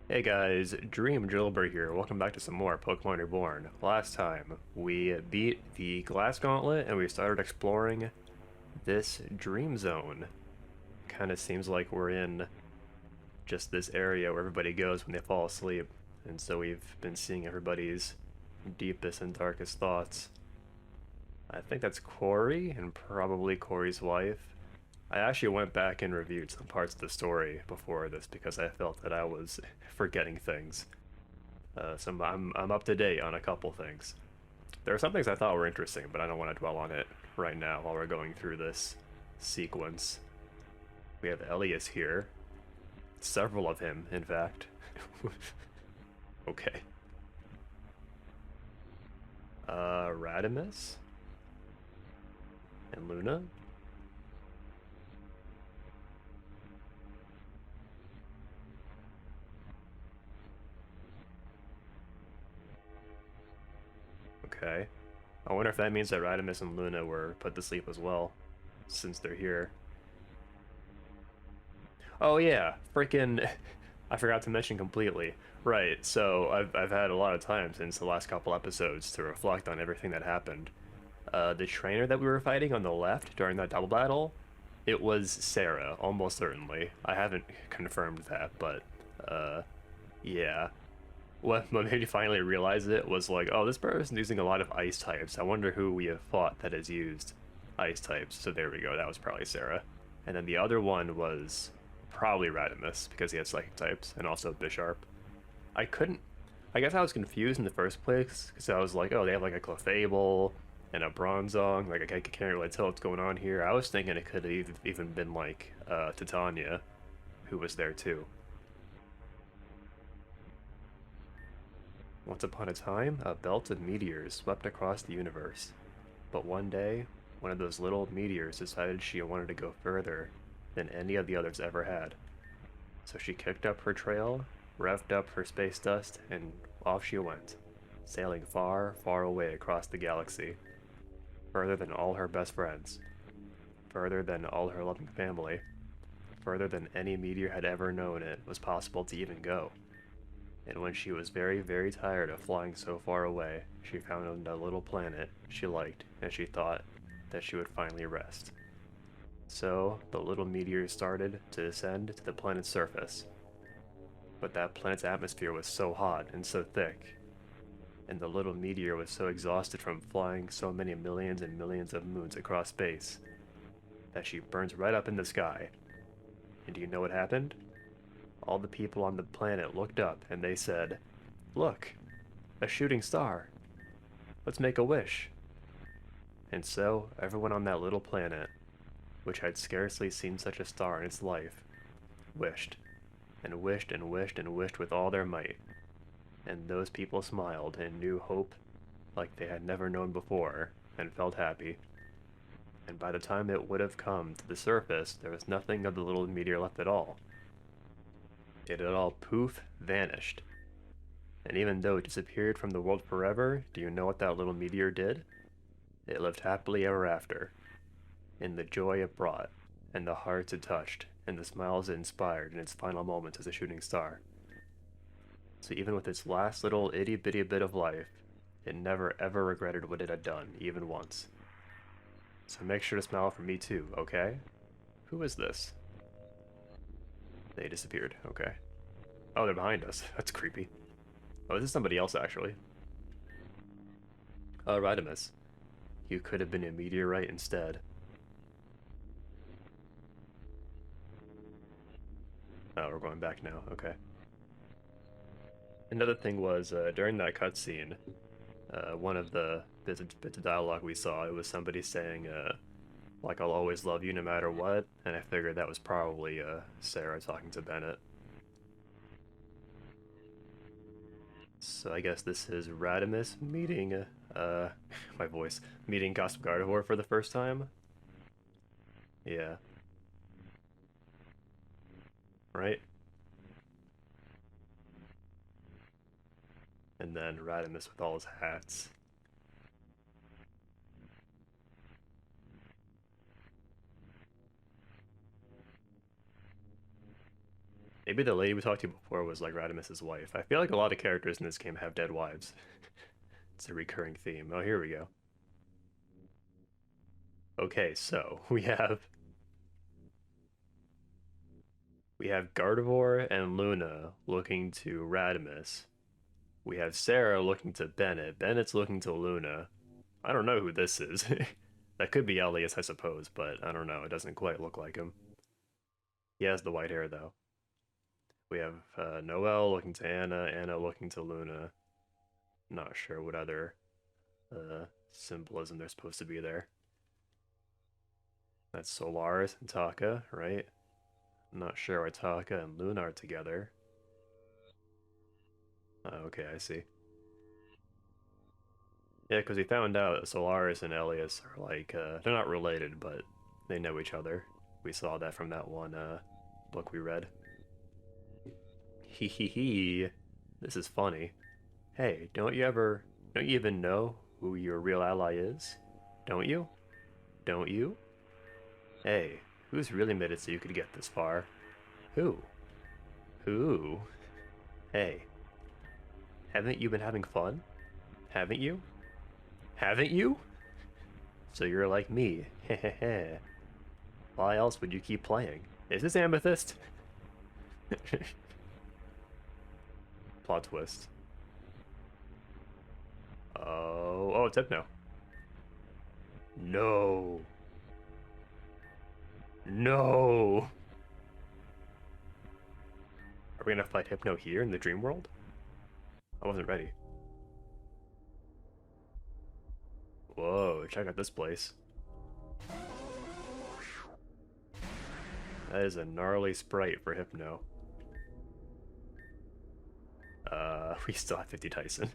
Hey guys, Dream Drillbur here. Welcome back to some more Pokémon Reborn. Last time, we beat the Glass Gauntlet and we started exploring this Dream Zone. Kind of seems like we're in just this area where everybody goes when they fall asleep. And so we've been seeing everybody's deepest and darkest thoughts. I think that's Corey and probably Corey's wife. I actually went back and reviewed some parts of the story before this because I felt that I was forgetting things. So I'm up to date on a couple things. There are some things I thought were interesting, but I don't want to dwell on it right now while we're going through this sequence. We have Elias here. Several of him, in fact. Okay. Radimus? And Luna? Okay. I wonder if that means that Radimus and Luna were put to sleep as well, since they're here. Oh yeah, freaking I forgot to mention completely. Right, so I've had a lot of time since the last couple episodes to reflect on everything that happened. The trainer that we were fighting on the left during that double battle, it was Sarah, almost certainly. I haven't confirmed that, but yeah. What made me finally realize it was like, oh, this person's using a lot of ice types. I wonder who we have fought that has used ice types. So there we go, that was probably Sarah. And then the other one was probably Radimus, because he has psychic types, and also Bisharp. I couldn't... I guess I was confused in the first place, because I was like, oh, they have like a Clefable and a Bronzong. Like, I can't really tell what's going on here. I was thinking it could have even been like Titania, who was there too. Once upon a time, a belt of meteors swept across the universe. But one day, one of those little meteors decided she wanted to go further than any of the others ever had. So she kicked up her trail, revved up her space dust, and off she went, sailing far, far away across the galaxy. Further than all her best friends. Further than all her loving family. Further than any meteor had ever known it was possible to even go. And when she was very, very tired of flying so far away, she found a little planet she liked, and she thought that she would finally rest. So, the little meteor started to descend to the planet's surface. But that planet's atmosphere was so hot and so thick, and the little meteor was so exhausted from flying so many millions and millions of moons across space, that she burns right up in the sky. And do you know what happened? All the people on the planet looked up and they said, "Look, a shooting star. Let's make a wish." And so, everyone on that little planet, which had scarcely seen such a star in its life, wished, and wished and wished and wished with all their might. And those people smiled and knew hope like they had never known before, and felt happy. And by the time it would have come to the surface, there was nothing of the little meteor left at all. It had all poof vanished. And even though it disappeared from the world forever, do you know what that little meteor did? It lived happily ever after, in the joy it brought, and the hearts it touched, and the smiles it inspired in its final moments as a shooting star. So even with its last little itty-bitty bit of life, it never ever regretted what it had done, even once. So make sure to smile for me too, okay? Who is this? They disappeared, okay. Oh, they're behind us. That's creepy. Oh, this is somebody else, actually. Rodimus. You could have been a meteorite instead. Oh, we're going back now, okay. Another thing was, during that cutscene, one of the bits of dialogue we saw, it was somebody saying, like, I'll always love you no matter what, and I figured that was probably, Sarah talking to Bennett. So I guess this is Radimus meeting, my voice, meeting Gossip Gardevoir for the first time? Yeah. Right? And then Radimus with all his hats. Maybe the lady we talked to before was like Radimus's wife. I feel like a lot of characters in this game have dead wives. It's a recurring theme. Oh, here we go. Okay, so we have Gardevoir and Luna looking to Radimus. We have Sarah looking to Bennett. Bennett's looking to Luna. I don't know who this is. That could be Elias, I suppose, but I don't know. It doesn't quite look like him. He has the white hair, though. We have Noelle looking to Anna, Anna looking to Luna. Not sure what other symbolism there's supposed to be there. That's Solaris and Taka, right? I'm not sure why Taka and Luna are together. Okay, I see. Yeah, because we found out that Solaris and Elias are like, they're not related, but they know each other. We saw that from that one book we read. Hee hee hee. This is funny. Hey, don't you even know who your real ally is? Don't you? Don't you? Hey, who's really made it so you could get this far? Who? Who? Hey. Haven't you been having fun? Haven't you? Haven't you? So you're like me. Hehehe. Why else would you keep playing? Is this Amethyst? Plot twist. Oh, it's Hypno. No. No. Are we gonna fight Hypno here in the dream world? I wasn't ready. Whoa, check out this place. That is a gnarly sprite for Hypno. We still have 50 Tyson.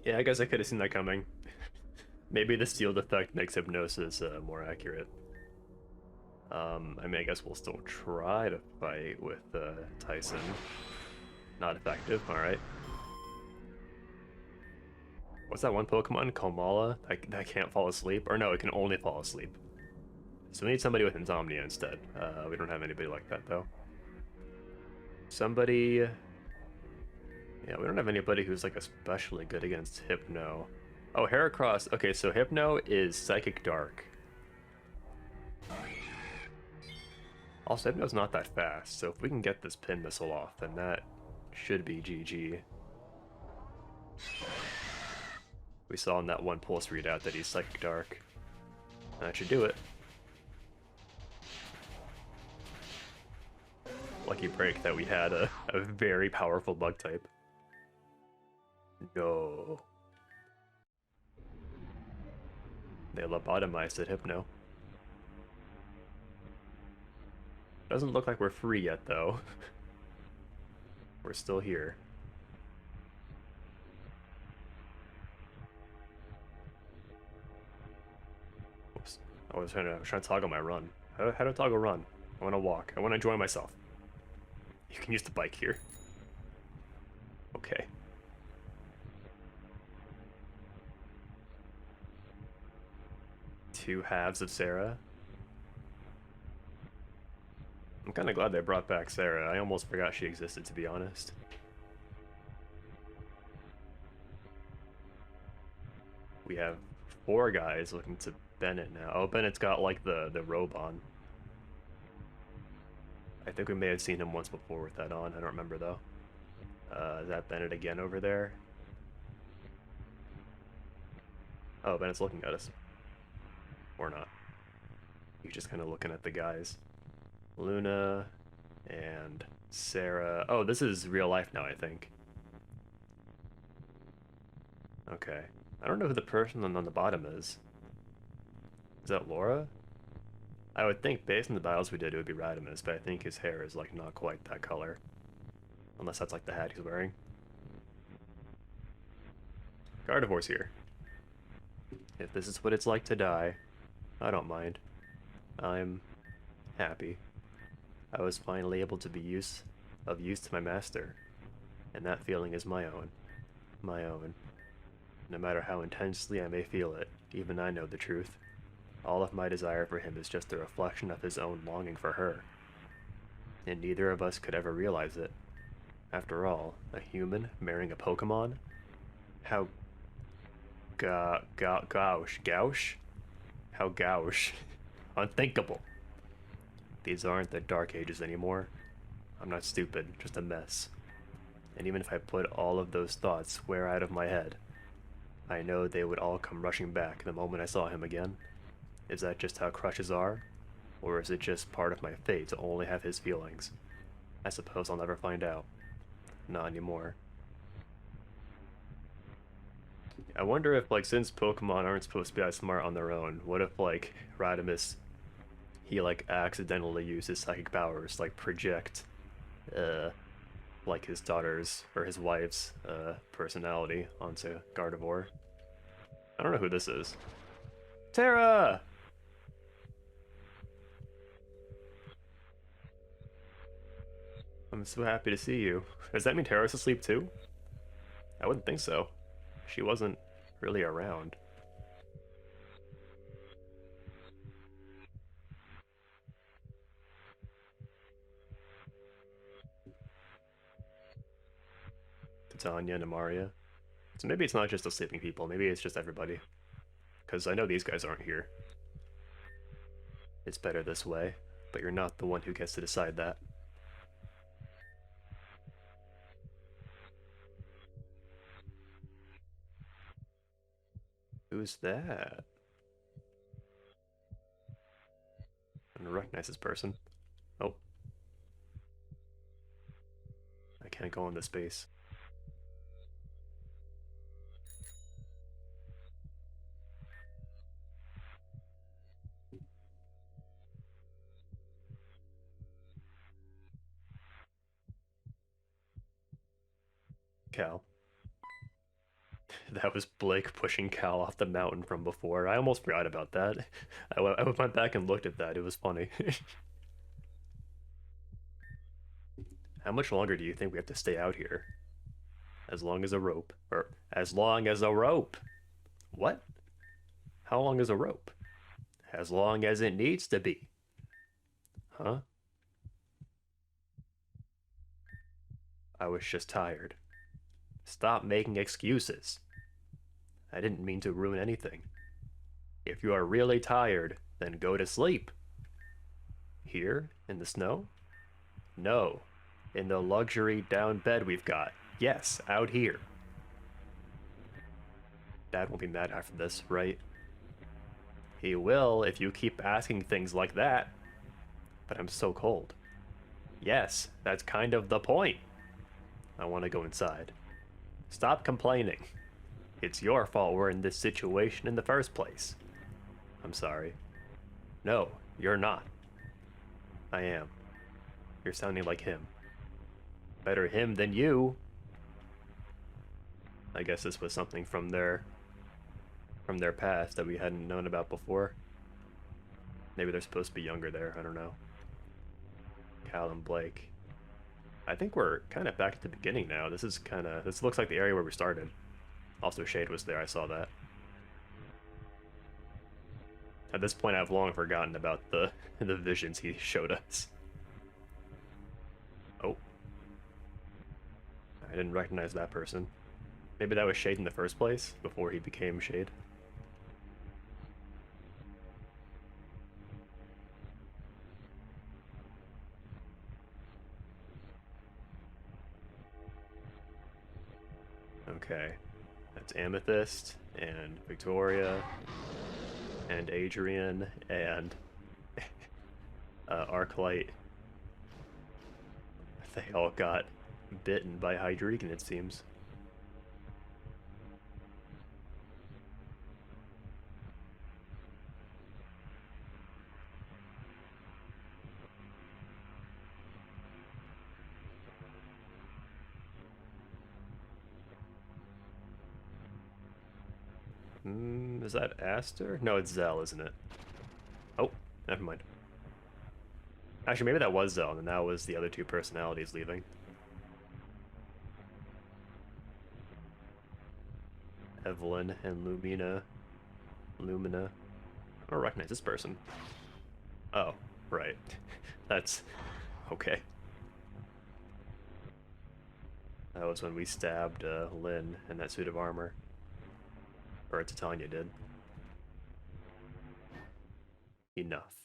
Yeah, I guess I could have seen that coming. Maybe the sealed effect makes Hypnosis more accurate. I mean, I guess we'll still try to fight with Tyson. Not effective, alright. What's that one Pokemon? Komala? That can't fall asleep? Or no, it can only fall asleep. So we need somebody with insomnia instead. We don't have anybody like that, though. Somebody... Yeah, we don't have anybody who's, like, especially good against Hypno. Oh, Heracross. Okay, so Hypno is Psychic Dark. Also, Hypno's not that fast, so if we can get this pin missile off, then that should be GG. We saw in that one pulse readout that he's Psychic Dark. That should do it. Lucky break that we had a very powerful bug type. No. They lobotomized at Hypno. Doesn't look like we're free yet, though. We're still here. Oops. I was trying to toggle my run. How do I toggle run? I want to walk. I want to enjoy myself. You can use the bike here. Okay. Two halves of Sarah. I'm kind of glad they brought back Sarah. I almost forgot she existed, to be honest. We have 4 guys looking to Bennett now. Oh, Bennett's got like the robe on. I think we may have seen him once before with that on. I don't remember though. Is that Bennett again over there? Oh, Bennett's looking at us. Or not. He's just kind of looking at the guys. Luna and Sarah. Oh, this is real life now, I think. Okay. I don't know who the person on the bottom is. Is that Laura? I would think, based on the battles we did, it would be Radimus, but I think his hair is, like, not quite that color. Unless that's, like, the hat he's wearing. Gardevoir's here. If this is what it's like to die, I don't mind. I'm happy. I was finally able to be of use to my master, and that feeling is my own. My own. No matter how intensely I may feel it, even I know the truth. All of my desire for him is just a reflection of his own longing for her. and neither of us could ever realize it. After all, a human marrying a Pokémon? How gauche? How gauche? Unthinkable. These aren't the Dark Ages anymore. I'm not stupid, just a mess. And even if I put all of those thoughts square out of my head, I know they would all come rushing back the moment I saw him again. Is that just how crushes are? Or is it just part of my fate to only have his feelings? I suppose I'll never find out. Not anymore. I wonder if, like, since Pokemon aren't supposed to be that smart on their own, what if, like, Radimus, he, like, accidentally uses psychic powers, like, project, like, his daughter's, or his wife's, personality onto Gardevoir? I don't know who this is. Terra! I'm so happy to see you. Does that mean Terra's asleep too? I wouldn't think so. She wasn't really around. Titania and Amaria. So maybe it's not just the sleeping people, maybe it's just everybody. Because I know these guys aren't here. It's better this way, but you're not the one who gets to decide that. Who's that? I don't recognize this person. Oh. I can't go in this space. Cal. That was Blake pushing Cal off the mountain from before. I almost forgot about that. I went back and looked at that. It was funny. How much longer do you think we have to stay out here? As long as a rope. Or, as long as a rope! What? How long is a rope? As long as it needs to be. Huh? I was just tired. Stop making excuses. I didn't mean to ruin anything. If you are really tired, then go to sleep. Here? In the snow? No. In the luxury down bed we've got. Yes, out here. Dad won't be mad after this, right? He will if you keep asking things like that. But I'm so cold. Yes, that's kind of the point. I want to go inside. Stop complaining. It's your fault we're in this situation in the first place. I'm sorry. No, you're not. I am. You're sounding like him. Better him than you. I guess this was something from their past that we hadn't known about before. Maybe they're supposed to be younger there, I don't know. Cal and Blake. I think we're kind of back at the beginning now. This looks like the area where we started. Also, Shade was there, I saw that. At this point, I've long forgotten about the visions he showed us. Oh. I didn't recognize that person. Maybe that was Shade in the first place, before he became Shade. Okay. That's Amethyst, and Victoria, and Adrian, and Arclight. They all got bitten by Hydreigon, it seems. Is that Aster? No, it's Zell, isn't it? Oh, never mind. Actually, maybe that was Zell, and that was the other two personalities leaving. Evelyn and Lumina. I don't recognize this person. Oh, right. That's... okay. That was when we stabbed Lynn in that suit of armor. Or Titania did. Enough.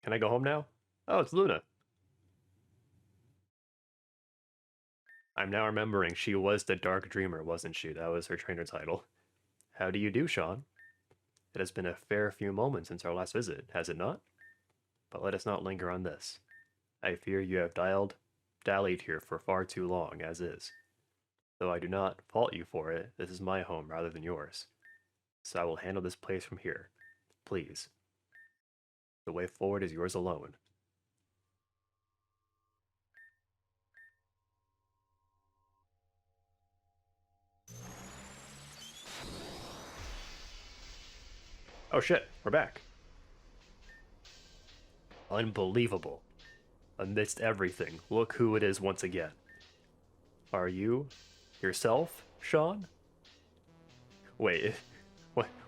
Can I go home now? Oh, it's Luna. I'm now remembering she was the Dark Dreamer, wasn't she? That was her trainer title. How do you do, Sean? It has been a fair few moments since our last visit, has it not? But let us not linger on this. I fear you have dallied here for far too long, as is. Though I do not fault you for it, this is my home rather than yours. So I will handle this place from here. Please. The way forward is yours alone. Oh shit, we're back. Unbelievable. Amidst everything, look who it is once again. Are you yourself, Sean? Wait,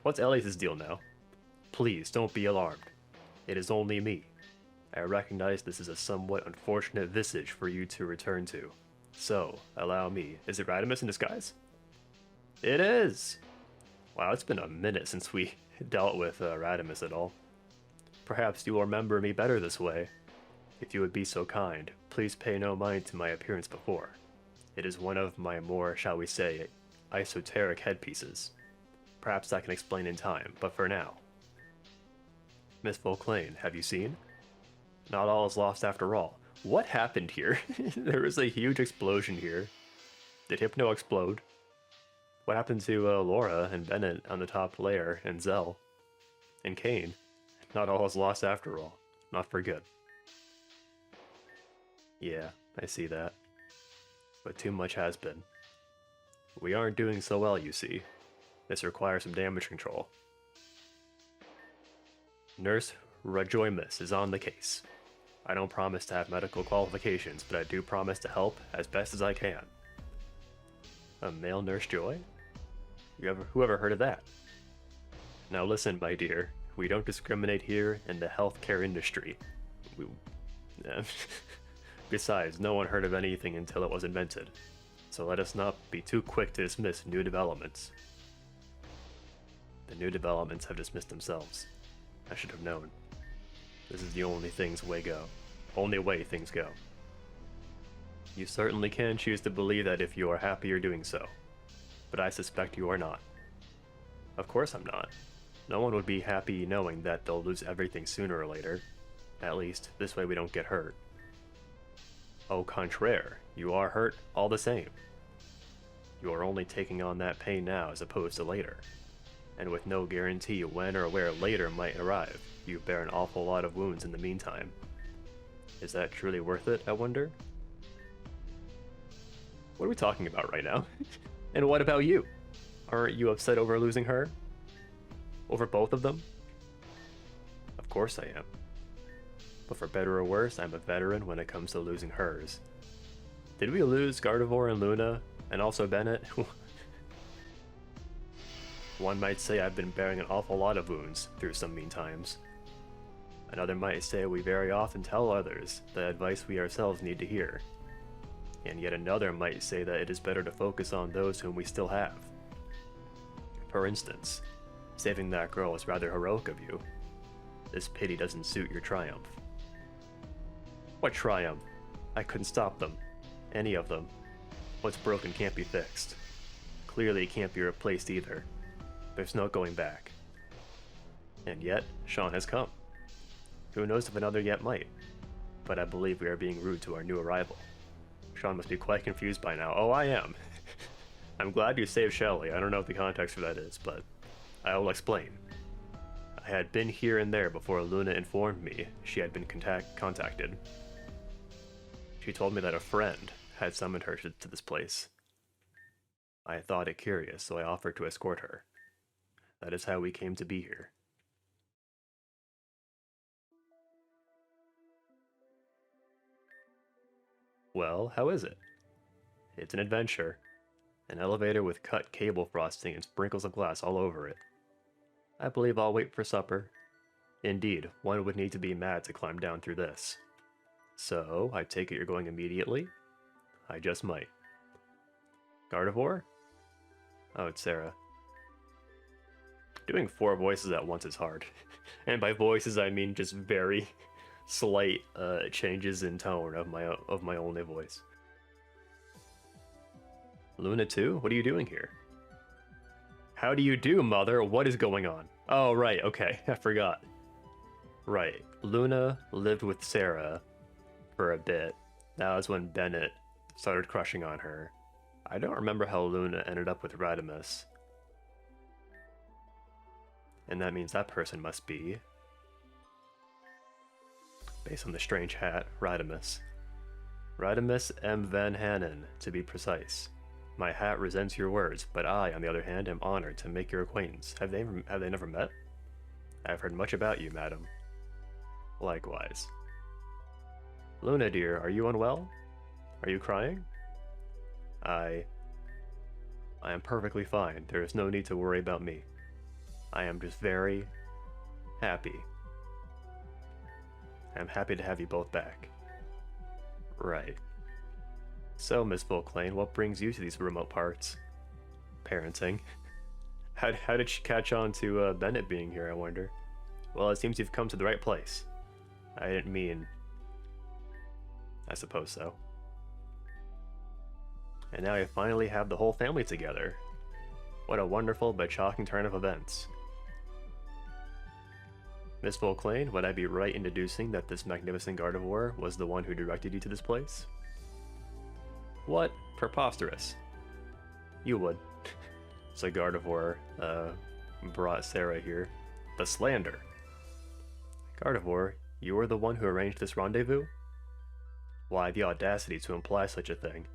what's Elias's deal now? Please, don't be alarmed. It is only me. I recognize this is a somewhat unfortunate visage for you to return to. So, allow me. Is it Radimus in disguise? It is! Wow, it's been a minute since we dealt with Radimus at all. Perhaps you will remember me better this way. If you would be so kind, please pay no mind to my appearance before. It is one of my more, shall we say, esoteric headpieces. Perhaps that can explain in time, but for now. Miss Volclane, have you seen? Not all is lost after all. What happened here? There was a huge explosion here. Did Hypno explode? What happened to Laura and Bennett on the top layer, and Zell? And Kane? Not all is lost after all. Not for good. Yeah, I see that. But too much has been. We aren't doing so well, you see. This requires some damage control. Nurse Rajoymus is on the case. I don't promise to have medical qualifications, but I do promise to help as best as I can. A male Nurse Joy? Whoever heard of that? Now listen, my dear. We don't discriminate here in the healthcare industry. Besides, no one heard of anything until it was invented. So let us not be too quick to dismiss new developments. The new developments have dismissed themselves. I should have known. This is the only way things go. You certainly can choose to believe that if you are happy you're doing so. But I suspect you are not. Of course I'm not. No one would be happy knowing that they'll lose everything sooner or later. At least, this way we don't get hurt. Au contraire, you are hurt all the same. You are only taking on that pain now as opposed to later. And with no guarantee when or where later might arrive, you bear an awful lot of wounds in the meantime. Is that truly worth it, I wonder? What are we talking about right now? And what about you? Aren't you upset over losing her? Over both of them? Of course I am. But for better or worse, I'm a veteran when it comes to losing hers. Did we lose Gardevoir and Luna, and also Bennett? One might say I've been bearing an awful lot of wounds through some mean times. Another might say we very often tell others the advice we ourselves need to hear. And yet another might say that it is better to focus on those whom we still have. For instance, saving that girl was rather heroic of you. This pity doesn't suit your triumph. What triumph? I couldn't stop them. Any of them. What's broken can't be fixed. Clearly it can't be replaced either. There's no going back. And yet, Sean has come. Who knows if another yet might. But I believe we are being rude to our new arrival. Sean must be quite confused by now. Oh, I am. I'm glad you saved Shelly. I don't know what the context for that is, but I will explain. I had been here and there before Luna informed me she had been contacted. She told me that a friend had summoned her to this place. I thought it curious, so I offered to escort her. That is how we came to be here. Well, how is it? It's an adventure. An elevator with cut cable frosting and sprinkles of glass all over it. I believe I'll wait for supper. Indeed, one would need to be mad to climb down through this. So, I take it you're going immediately? I just might. Gardevoir? Oh, it's Sarah. Doing 4 voices at once is hard. And by voices, I mean just very slight changes in tone of my only voice. Luna 2? What are you doing here? How do you do, mother? What is going on? Oh, right, okay, I forgot. Right, Luna lived with Sarah for a bit. That was when Bennett started crushing on her. I don't remember how Luna ended up with Radimus. And that means that person must be, based on the strange hat, Radimus. Radimus M. Van Hanen, to be precise. My hat resents your words, but I, on the other hand, am honored to make your acquaintance. Have they never met? I have heard much about you, madam. Likewise. Luna, dear, are you unwell? Are you crying? I am perfectly fine. There is no need to worry about me. I am just very happy. I'm happy to have you both back. Right. So, Miss Volklane, what brings you to these remote parts? Parenting. How did she catch on to Bennett being here, I wonder? Well, it seems you've come to the right place. I didn't mean... I suppose so. And now I finally have the whole family together. What a wonderful but shocking turn of events. Miss Volklane, would I be right in deducing that this magnificent Gardevoir was the one who directed you to this place? What? Preposterous. You would. So Gardevoir brought Sarah here. The slander. Gardevoir, you were the one who arranged this rendezvous? Why, the audacity to imply such a thing.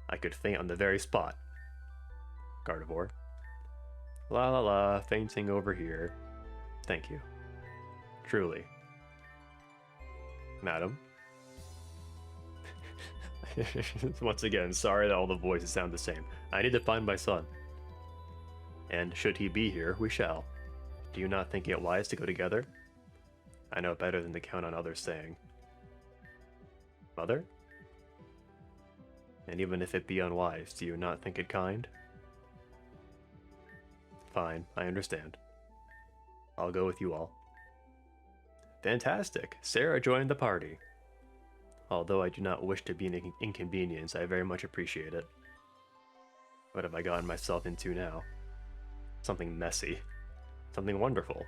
I could faint on the very spot. Gardevoir. La la la, fainting over here. Thank you. Truly. Madam. Once again, sorry that all the voices sound the same. I need to find my son. And should he be here, we shall. Do you not think it wise to go together? I know better than to count on others saying. Mother? And even if it be unwise, do you not think it kind? Fine, I understand. I'll go with you all. Fantastic! Sarah joined the party. Although I do not wish to be an inconvenience, I very much appreciate it. What have I gotten myself into now? Something messy. Something wonderful.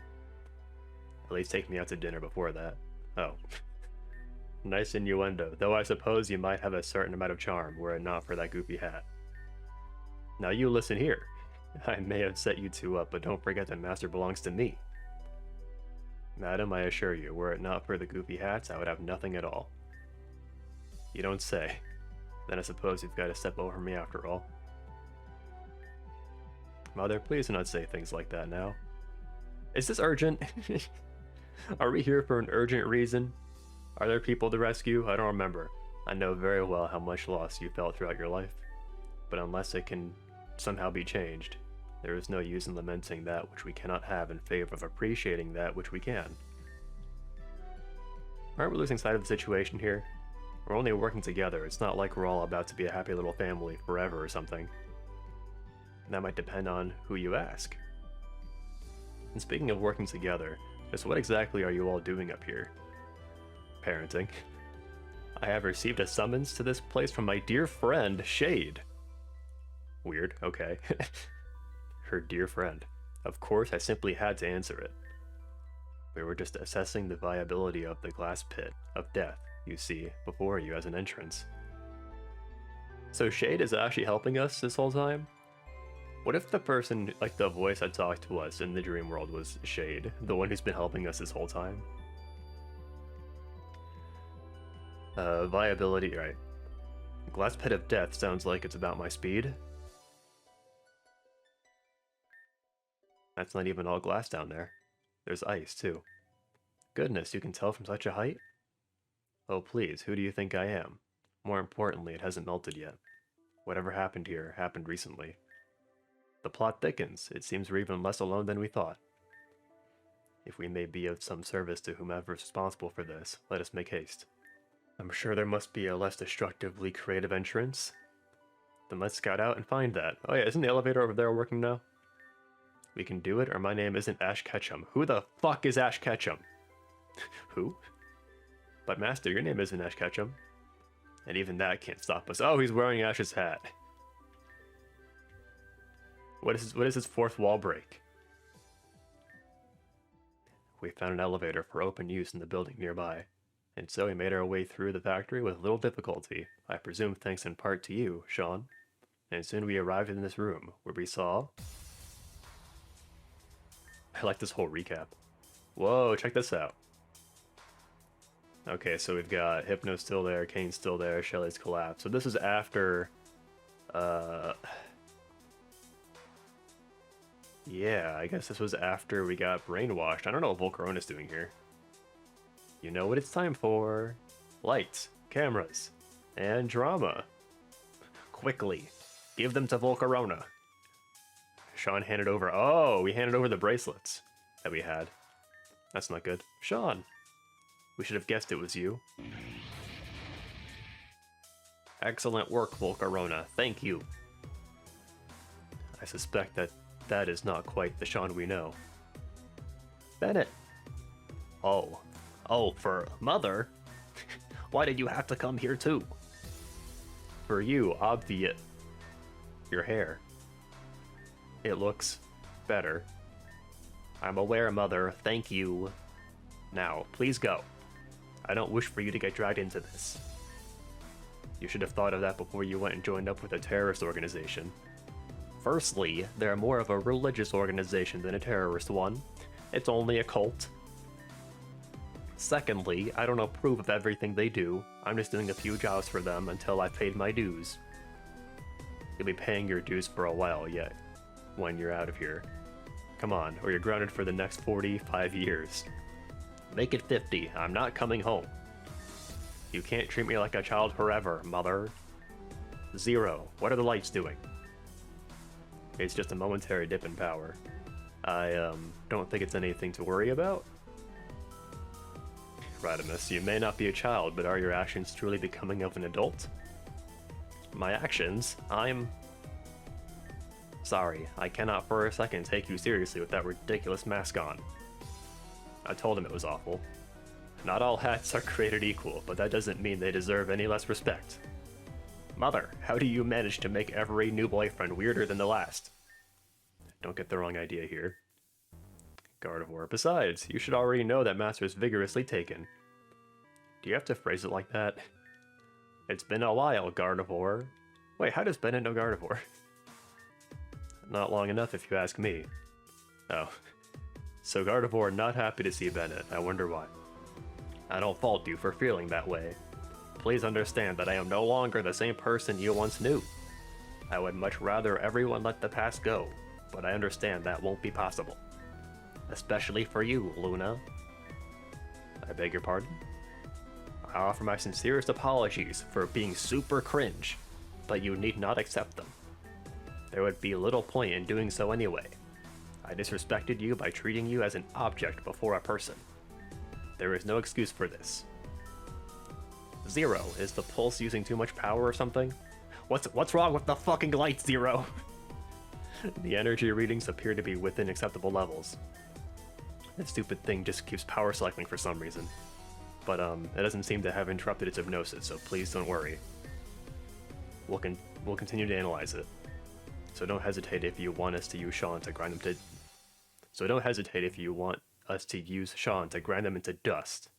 At least take me out to dinner before that. Oh. Nice innuendo, though I suppose you might have a certain amount of charm were it not for that goofy hat. Now you listen here. I may have set you two up, but don't forget the master belongs to me. Madam, I assure you, were it not for the goofy hats, I would have nothing at all. You don't say. Then I suppose you've got to step over me after all. Mother, please do not say things like that now. Is this urgent? Are we here for an urgent reason? Are there people to rescue? I don't remember. I know very well how much loss you felt throughout your life. But unless it can somehow be changed, there is no use in lamenting that which we cannot have in favor of appreciating that which we can. Aren't we losing sight of the situation here? We're only working together. It's not like we're all about to be a happy little family forever or something. That might depend on who you ask. And speaking of working together, just what exactly are you all doing up here? Parenting. I have received a summons to this place from my dear friend, Shade. Weird, okay. Her dear friend. Of course, I simply had to answer it. We were just assessing the viability of the glass pit of death you see before you as an entrance. So Shade is actually helping us this whole time? What if the person, like the voice that talked to us in the dream world was Shade, the one who's been helping us this whole time? Viability, right. Glass pit of death sounds like it's about my speed. That's not even all glass down there. There's ice, too. Goodness, you can tell from such a height? Oh please, who do you think I am? More importantly, it hasn't melted yet. Whatever happened here happened recently. The plot thickens. It seems we're even less alone than we thought. If we may be of some service to whomever is responsible for this, let us make haste. I'm sure there must be a less destructively creative entrance. Then let's scout out and find that. Oh yeah, isn't the elevator over there working now? We can do it, or my name isn't Ash Ketchum. Who the fuck is Ash Ketchum? Who? But Master, your name isn't Ash Ketchum. And even that can't stop us. Oh, he's wearing Ash's hat. What is his fourth wall break? We found an elevator for open use in the building nearby, and so we made our way through the factory with little difficulty, I presume thanks in part to you, Sean. And soon we arrived in this room, where we saw... I like this whole recap. Whoa, check this out. Okay, so we've got Hypno still there, Kane's still there, Shelly's collapsed. So this is after... Yeah, I guess this was after we got brainwashed. I don't know what Volcarona's doing here. You know what it's time for. Lights, cameras, and drama. Quickly, give them to Volcarona. Sean handed over... Oh, we handed over the bracelets that we had. That's not good. Sean, we should have guessed it was you. Excellent work, Volcarona. Thank you. I suspect that is not quite the Sean we know. Bennett. Oh, for Mother? Why did you have to come here too? For you, obvious. Your hair. It looks better. I'm aware, Mother. Thank you. Now, please go. I don't wish for you to get dragged into this. You should have thought of that before you went and joined up with a terrorist organization. Firstly, they're more of a religious organization than a terrorist one. It's only a cult. Secondly, I don't approve of everything they do. I'm just doing a few jobs for them until I've paid my dues. You'll be paying your dues for a while yet, when you're out of here. Come on, or you're grounded for the next 45 years. Make it 50. I'm not coming home. You can't treat me like a child forever, Mother. Zero. What are the lights doing? It's just a momentary dip in power. I, don't think it's anything to worry about. Radimus, you may not be a child, but are your actions truly becoming of an adult? My actions? Sorry, I cannot for a second take you seriously with that ridiculous mask on. I told him it was awful. Not all hats are created equal, but that doesn't mean they deserve any less respect. Mother, how do you manage to make every new boyfriend weirder than the last? Don't get the wrong idea here. Gardevoir. Besides, you should already know that Master is vigorously taken. Do you have to phrase it like that? It's been a while, Gardevoir. Wait, how does Bennett know Gardevoir? Not long enough if you ask me. Oh. So Gardevoir not happy to see Bennett. I wonder why. I don't fault you for feeling that way. Please understand that I am no longer the same person you once knew. I would much rather everyone let the past go, but I understand that won't be possible. Especially for you, Luna. I beg your pardon? I offer my sincerest apologies for being super cringe, but you need not accept them. There would be little point in doing so anyway. I disrespected you by treating you as an object before a person. There is no excuse for this. Zero, is the pulse using too much power or something? What's wrong with the fucking lights, Zero? The energy readings appear to be within acceptable levels. This stupid thing just keeps power cycling for some reason. But it doesn't seem to have interrupted its hypnosis, so please don't worry. We'll continue to analyze it. So don't hesitate if you want us to use Sean to grind them to... So don't hesitate if you want us to use Sean to grind them into dust.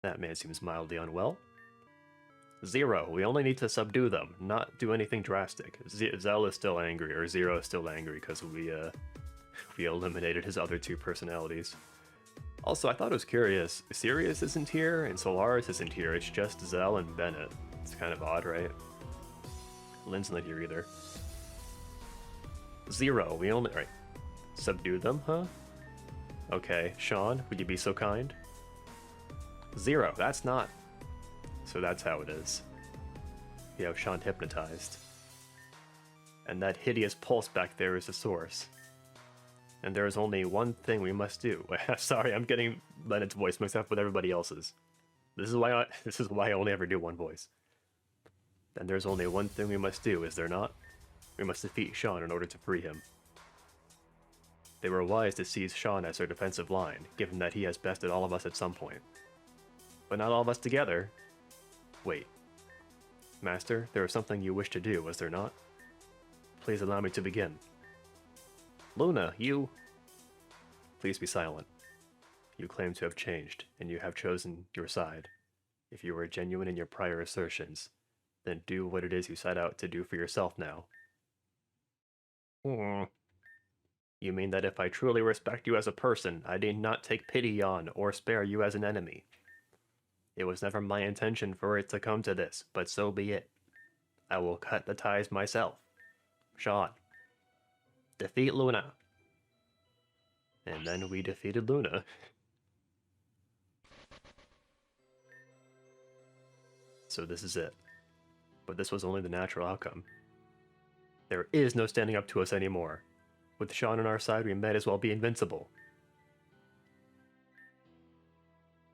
That man seems mildly unwell. Zero, we only need to subdue them, not do anything drastic. Zell is still angry, or Zero is still angry because we eliminated his other two personalities. Also, I thought it was curious. Sirius isn't here, and Solaris isn't here. It's just Zell and Bennett. It's kind of odd, right? Lynn's not here either. Zero, we only... Right. Subdue them, huh? Okay, Sean, would you be so kind? Zero, that's not... So that's how it is. You have Sean hypnotized. And that hideous pulse back there is the source. And there is only one thing we must do. Sorry, I'm getting Bennett's voice mixed up with everybody else's. This is why I only ever do one voice. Then there's only one thing we must do, is there not? We must defeat Sean in order to free him. They were wise to seize Sean as their defensive line, given that he has bested all of us at some point. But not all of us together. Wait. Master, there was something you wished to do, was there not? Please allow me to begin. Luna, you... Please be silent. You claim to have changed, and you have chosen your side. If you were genuine in your prior assertions, then do what it is you set out to do for yourself now. You mean that if I truly respect you as a person, I need not take pity on or spare you as an enemy. It was never my intention for it to come to this, but so be it. I will cut the ties myself. Sean. Defeat Luna. And then we defeated Luna. So this is it. But this was only the natural outcome. There is no standing up to us anymore. With Sean on our side, we might as well be invincible.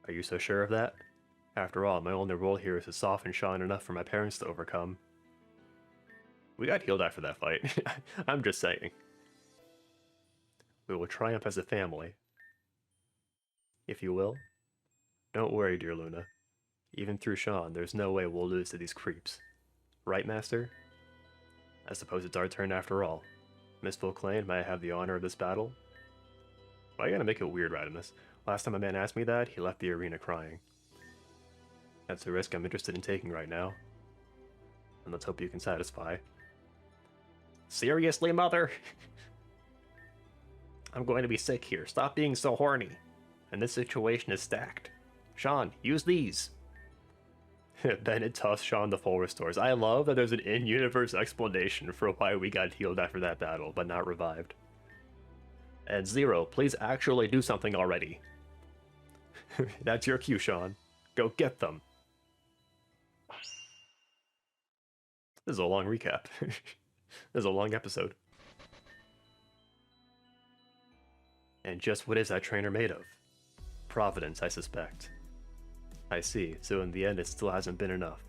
Are you so sure of that? After all, my only role here is to soften Sean enough for my parents to overcome. We got healed after that fight. I'm just saying. We will triumph as a family. If you will. Don't worry, dear Luna. Even through Sean, there's no way we'll lose to these creeps. Right, Master? I suppose it's our turn after all. Miss Volclane, may I have the honor of this battle? Why are you gonna make it weird right in this? Last time a man asked me that, he left the arena crying. That's a risk I'm interested in taking right now. And let's hope you can satisfy. Seriously, Mother? I'm going to be sick here. Stop being so horny. And this situation is stacked. Sean, use these. Bennett tossed Sean the full restores. I love that there's an in-universe explanation for why we got healed after that battle, but not revived. And Zero, please actually do something already. That's your cue, Sean. Go get them. This is a long recap. This is a long episode. And just what is that trainer made of? Providence, I suspect. I see, so in the end it still hasn't been enough.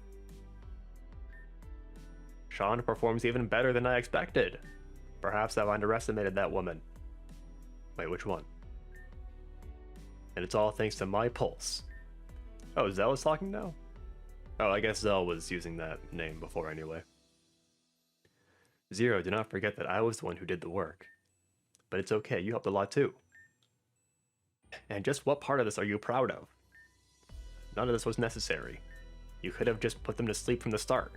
Sean performs even better than I expected. Perhaps I've underestimated that woman. Wait, which one? And it's all thanks to my pulse. Oh, Zell is talking now? Oh, I guess Zell was using that name before anyway. Zero, do not forget that I was the one who did the work. But it's okay, you helped a lot too. And just what part of this are you proud of? None of this was necessary. You could have just put them to sleep from the start.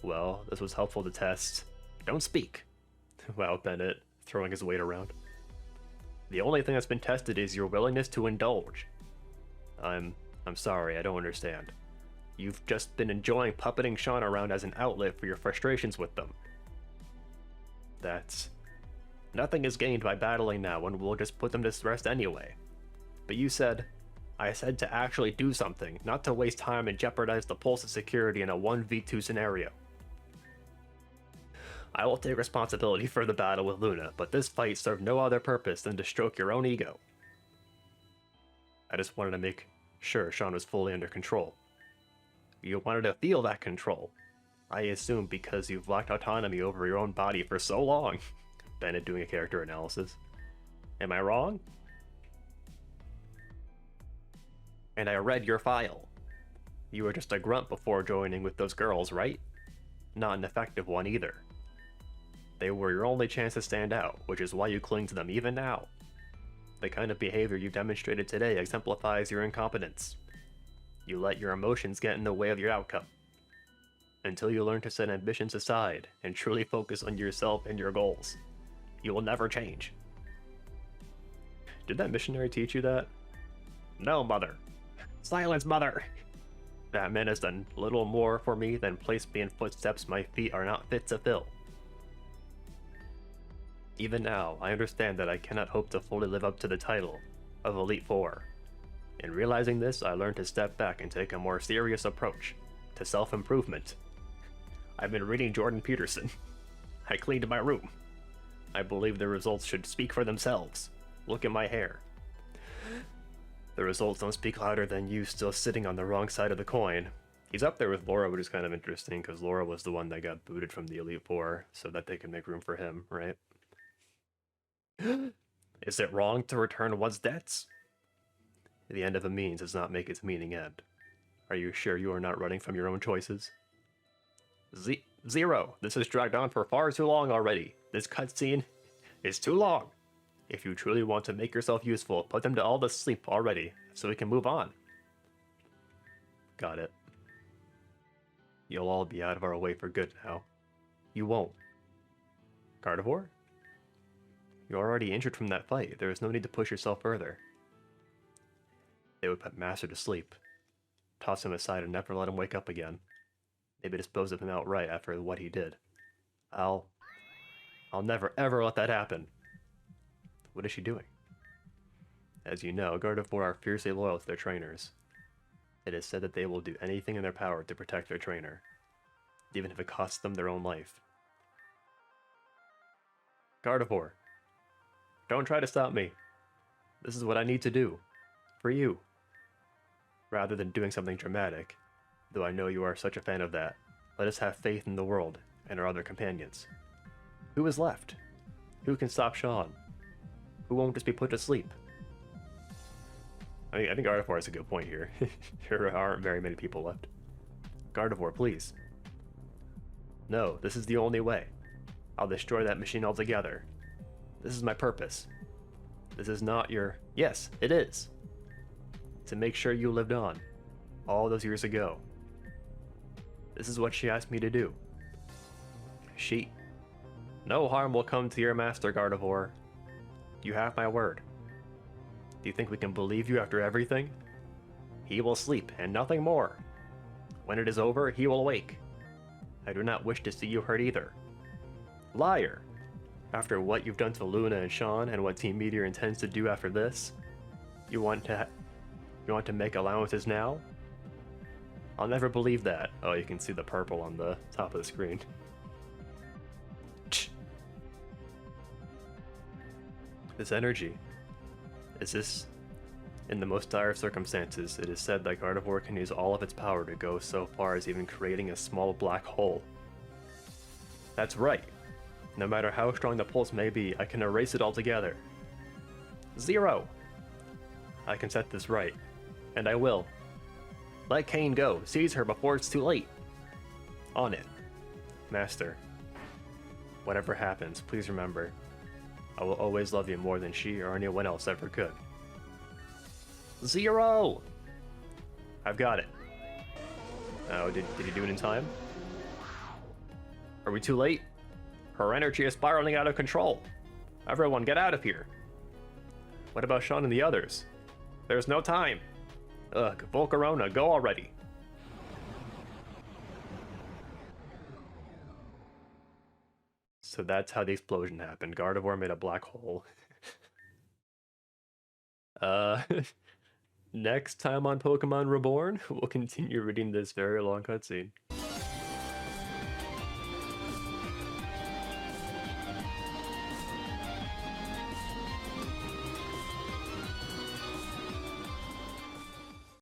Well, this was helpful to test. Don't speak. Wow, Bennett, throwing his weight around. The only thing that's been tested is your willingness to indulge. I'm sorry, I don't understand. You've just been enjoying puppeting Sean around as an outlet for your frustrations with them. Nothing is gained by battling now, and we'll just put them to rest anyway. But you said... I said to actually do something, not to waste time and jeopardize the Pulse's security in a 1v2 scenario. I will take responsibility for the battle with Luna, but this fight served no other purpose than to stroke your own ego. I just wanted to make sure Sean was fully under control. You wanted to feel that control. I assume because you've lacked autonomy over your own body for so long. Bennett doing a character analysis. Am I wrong? And I read your file. You were just a grunt before joining with those girls, right? Not an effective one either. They were your only chance to stand out, which is why you cling to them even now. The kind of behavior you demonstrated today exemplifies your incompetence. You let your emotions get in the way of your outcome. Until you learn to set ambitions aside and truly focus on yourself and your goals, you will never change. Did that missionary teach you that? No, Mother. Silence, Mother! That man has done little more for me than place me in footsteps my feet are not fit to fill. Even now, I understand that I cannot hope to fully live up to the title of Elite Four. In realizing this, I learned to step back and take a more serious approach to self-improvement. I've been reading Jordan Peterson. I cleaned my room. I believe the results should speak for themselves. Look at my hair. The results don't speak louder than you still sitting on the wrong side of the coin. He's up there with Laura, which is kind of interesting, because Laura was the one that got booted from the Elite Four, so that they can make room for him, right? Is it wrong to return one's debts? The end of a means does not make its meaning end. Are you sure you are not running from your own choices? Zero! This has dragged on for far too long already. This cutscene is too long. If you truly want to make yourself useful, put them to all to sleep already, so we can move on. Got it. You'll all be out of our way for good now. You won't. Gardevoir? You're already injured from that fight. There is no need to push yourself further. They would put Master to sleep, toss him aside and never let him wake up again. Maybe dispose of him outright after what he did. I'll never ever let that happen. What is she doing? As you know, Gardevoir are fiercely loyal to their trainers. It is said that they will do anything in their power to protect their trainer, even if it costs them their own life. Gardevoir, don't try to stop me. This is what I need to do. For you. Rather than doing something dramatic, though I know you are such a fan of that, let us have faith in the world and our other companions. Who is left? Who can stop Sean? Who won't just be put to sleep? I think Gardevoir has a good point here. There aren't very many people left. Gardevoir, please. No, this is the only way. I'll destroy that machine altogether. This is my purpose. This is not your... Yes, it is. To make sure you lived on. All those years ago. This is what she asked me to do. No harm will come to your master, Gardevoir. You have my word. Do you think we can believe you after everything? He will sleep, and nothing more. When it is over, he will wake. I do not wish to see you hurt either. Liar! After what you've done to Luna and Sean, and what Team Meteor intends to do after this, you want to make allowances now? I'll never believe that. Oh, you can see the purple on the top of the screen. This energy. Is this... In the most dire of circumstances, it is said that Gardevoir can use all of its power to go so far as even creating a small black hole. That's right. No matter how strong the pulse may be, I can erase it altogether. Zero! I can set this right. And I will. Let Kane go. Seize her before it's too late. On it. Master. Whatever happens, please remember. I will always love you more than she or anyone else ever could. Zero! I've got it. Oh, did he do it in time? Are we too late? Her energy is spiraling out of control. Everyone get out of here. What about Sean and the others? There's no time. Ugh, Volcarona, go already. So that's how the explosion happened. Gardevoir made a black hole. Next time on Pokemon Reborn, we'll continue reading this very long cutscene.